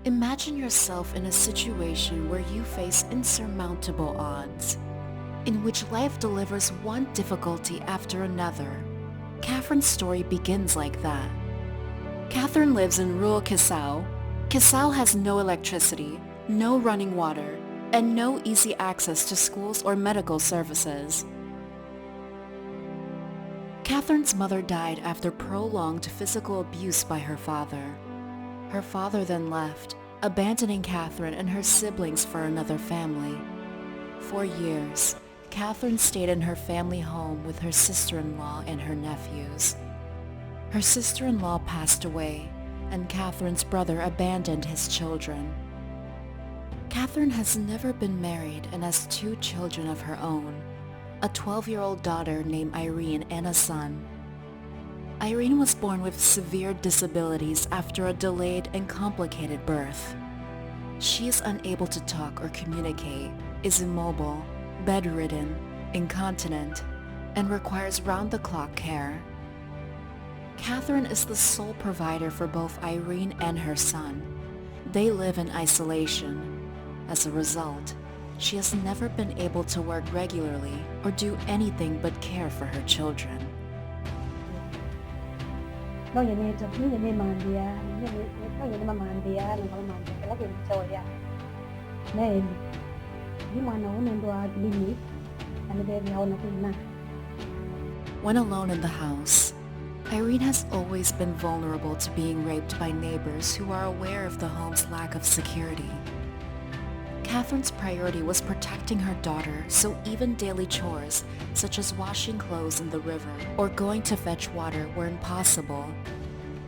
Imagine yourself in a situation where you face insurmountable odds, in which life delivers one difficulty after another. Catherine's story begins like that. Catherine lives in rural Kisau. Kisau has no electricity, no running water, and no easy access to schools or medical services. Catherine's mother died after prolonged physical abuse by her father. Her father then left, abandoning Catherine and her siblings for another family. For years, Catherine stayed in her family home with her sister-in-law and her nephews. Her sister-in-law passed away, and Catherine's brother abandoned his children. Catherine has never been married and has 2 children of her own, a 12-year-old daughter named Irene and a son. Irene was born with severe disabilities after a delayed and complicated birth. She is unable to talk or communicate, is immobile, bedridden, incontinent, and requires round-the-clock care. Catherine is the sole provider for both Irene and her son. They live in isolation. As a result, she has never been able to work regularly or do anything but care for her children. When alone in the house, Irene has always been vulnerable to being raped by neighbors who are aware of the home's lack of security. Catherine's priority was protecting her daughter, so even daily chores, such as washing clothes in the river or going to fetch water, were impossible.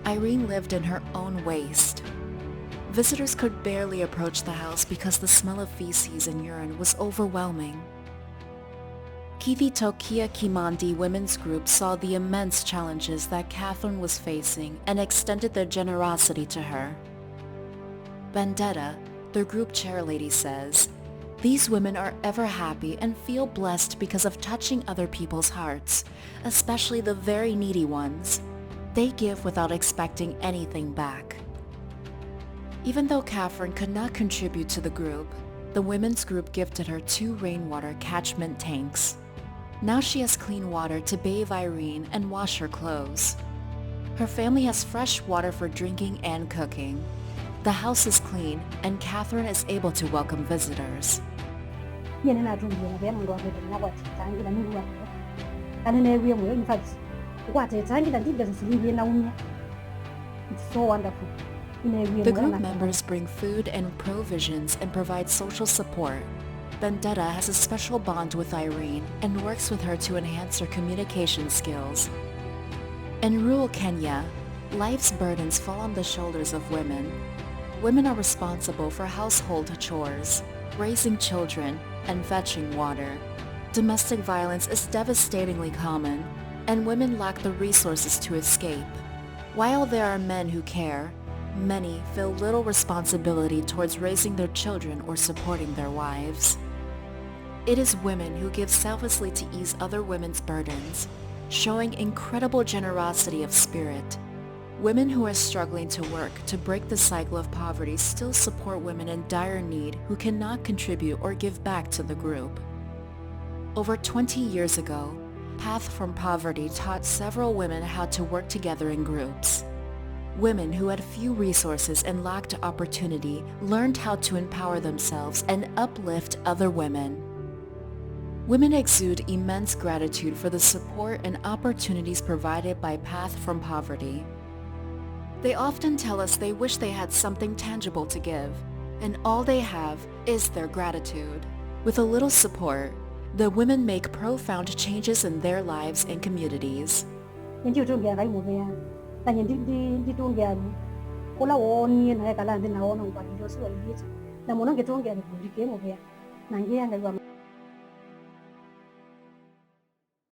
Irene lived in her own waste. Visitors could barely approach the house because the smell of feces and urine was overwhelming. Kithi Tokia Kimandi Women's Group saw the immense challenges that Catherine was facing and extended their generosity to her. Vendetta, their group chairlady, says, "These women are ever happy and feel blessed because of touching other people's hearts, especially the very needy ones. They give without expecting anything back." Even though Catherine could not contribute to the group, the women's group gifted her 2 rainwater catchment tanks. Now she has clean water to bathe Irene and wash her clothes. Her family has fresh water for drinking and cooking. The house is clean, and Catherine is able to welcome visitors. It's so wonderful. The group members bring food and provisions and provide social support. Vendetta has a special bond with Irene and works with her to enhance her communication skills. In rural Kenya, life's burdens fall on the shoulders of women. Women are responsible for household chores, raising children, and fetching water. Domestic violence is devastatingly common, and women lack the resources to escape. While there are men who care, many feel little responsibility towards raising their children or supporting their wives. It is women who give selflessly to ease other women's burdens, showing incredible generosity of spirit. Women who are struggling to work to break the cycle of poverty still support women in dire need who cannot contribute or give back to the group. Over 20 years ago, Path from Poverty taught several women how to work together in groups. Women who had few resources and lacked opportunity learned how to empower themselves and uplift other women. Women exude immense gratitude for the support and opportunities provided by Path from Poverty. They often tell us they wish they had something tangible to give, and all they have is their gratitude. With a little support, the women make profound changes in their lives and communities.